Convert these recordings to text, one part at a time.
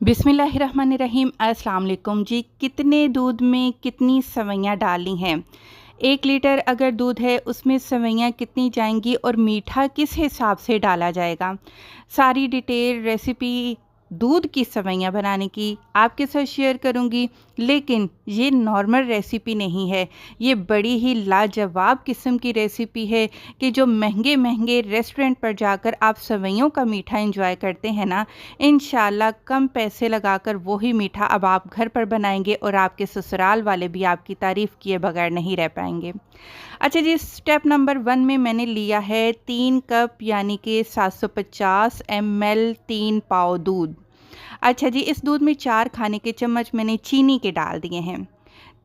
बिस्मिल्लाहिर्रहमानिर्रहीम। अस्सलाम वालेकुम जी। कितने दूध में कितनी सेवइयाँ डालनी हैं? 1 लीटर अगर दूध है उसमें सेवइयाँ कितनी जाएंगी और मीठा किस हिसाब से डाला जाएगा? सारी डिटेल रेसिपी दूध की सेवइयाँ बनाने की आपके साथ शेयर करूंगी। लेकिन ये नॉर्मल रेसिपी नहीं है, ये बड़ी ही लाजवाब किस्म की रेसिपी है कि जो महंगे महंगे रेस्टोरेंट पर जाकर आप सेवइयों का मीठा एंजॉय करते हैं ना, इंशाल्लाह कम पैसे लगाकर वही मीठा अब आप घर पर बनाएंगे और आपके ससुराल वाले भी आपकी तारीफ़ किए बगैर नहीं रह पाएंगे। अच्छा जी, स्टेप नंबर 1 में मैंने लिया है 3 कप यानी कि 750 ml 3 पाव दूध। अच्छा जी, इस दूध में 4 खाने के चम्मच मैंने चीनी के डाल दिए हैं।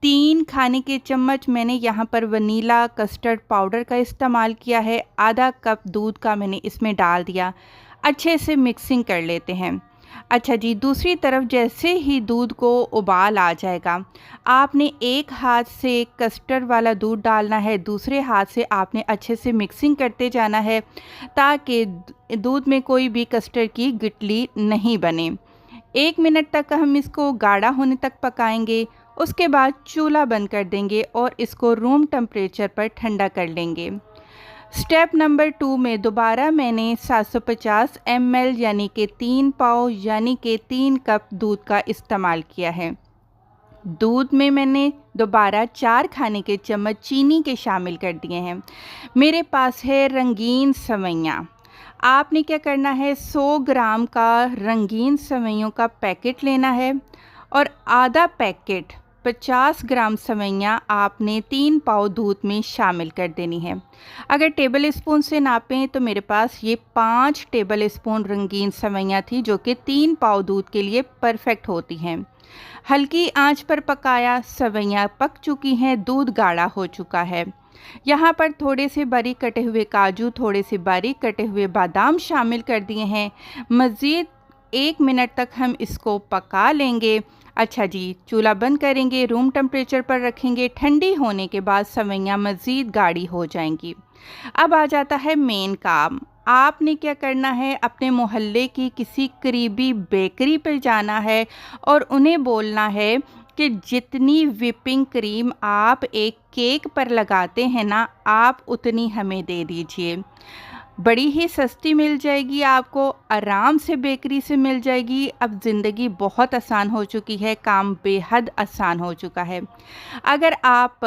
3 खाने के चम्मच मैंने यहाँ पर वनीला कस्टर्ड पाउडर का इस्तेमाल किया है। आधा कप दूध का मैंने इसमें डाल दिया। अच्छे से मिक्सिंग कर लेते हैं। अच्छा जी, दूसरी तरफ जैसे ही दूध को उबाल आ जाएगा, आपने एक हाथ से कस्टर्ड वाला दूध डालना है, दूसरे हाथ से आपने अच्छे से मिक्सिंग करते जाना है ताकि दूध में कोई भी कस्टर्ड की गिटली नहीं बने। 1 मिनट तक हम इसको गाढ़ा होने तक पकाएंगे। उसके बाद चूल्हा बंद कर देंगे और इसको रूम टेम्परेचर पर ठंडा कर लेंगे। स्टेप नंबर 2 में दोबारा मैंने 750 ml यानी कि 3 पाव यानी कि 3 कप दूध का इस्तेमाल किया है। दूध में मैंने दोबारा 4 खाने के चम्मच चीनी के शामिल कर दिए हैं। मेरे पास है रंगीन सेवइयाँ। आपने क्या करना है, 100 ग्राम का रंगीन सेवइयों का पैकेट लेना है और आधा पैकेट 50 ग्राम सेवइयाँ आपने 3 पाव दूध में शामिल कर देनी है। अगर टेबल स्पून से नापें तो मेरे पास ये 5 टेबल स्पून रंगीन सेवइयाँ थी जो कि 3 पाव दूध के लिए परफेक्ट होती हैं। हल्की आंच पर पकाया, सेवइयाँ पक चुकी हैं, दूध गाढ़ा हो चुका है। यहाँ पर थोड़े से बारीक कटे हुए काजू, थोड़े से बारीक कटे हुए बादाम शामिल कर दिए हैं। मज़ीद 1 मिनट तक हम इसको पका लेंगे। अच्छा जी, चूल्हा बंद करेंगे, रूम टेम्परेचर पर रखेंगे। ठंडी होने के बाद सेवइयाँ मज़ीद गाढ़ी हो जाएंगी। अब आ जाता है मेन काम। आपने क्या करना है, अपने मोहल्ले की किसी करीबी बेकरी पर जाना है और उन्हें बोलना है कि जितनी व्हिपिंग क्रीम आप एक केक पर लगाते हैं ना, आप उतनी हमें दे दीजिए। बड़ी ही सस्ती मिल जाएगी, आपको आराम से बेकरी से मिल जाएगी। अब ज़िंदगी बहुत आसान हो चुकी है, काम बेहद आसान हो चुका है। अगर आप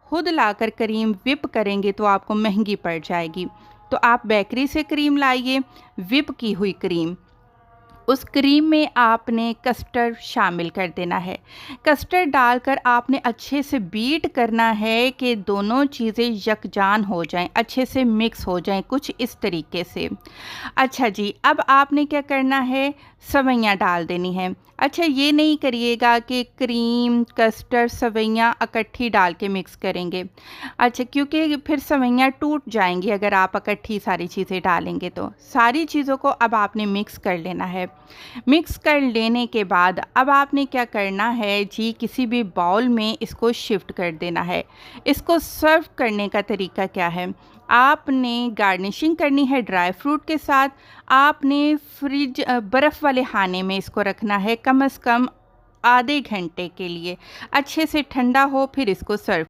खुद लाकर क्रीम व्हिप करेंगे तो आपको महंगी पड़ जाएगी। तो आप बेकरी से क्रीम लाइए, व्हिप की हुई क्रीम। उस क्रीम में आपने कस्टर्ड शामिल कर देना है। कस्टर्ड डालकर आपने अच्छे से बीट करना है कि दोनों चीज़ें यकजान हो जाएं, अच्छे से मिक्स हो जाएं, कुछ इस तरीके से। अच्छा जी, अब आपने क्या करना है, सेवइयाँ डाल देनी है। अच्छा, ये नहीं करिएगा कि क्रीम कस्टर्ड सेवइयाँ इकट्ठी डाल के मिक्स करेंगे। अच्छा, क्योंकि फिर सेवइयाँ टूट जाएंगी अगर आप इकट्ठी सारी चीज़ें डालेंगे। तो सारी चीज़ों को अब आपने मिक्स कर लेना है। मिक्स कर लेने के बाद अब आपने क्या करना है जी, किसी भी बाउल में इसको शिफ्ट कर देना है। इसको सर्व करने का तरीका क्या है, आपने गार्निशिंग करनी है ड्राई फ्रूट के साथ। आपने फ्रिज बर्फ़ वाले खाने में इसको रखना है कम से कम आधे घंटे के लिए, अच्छे से ठंडा हो फिर इसको सर्व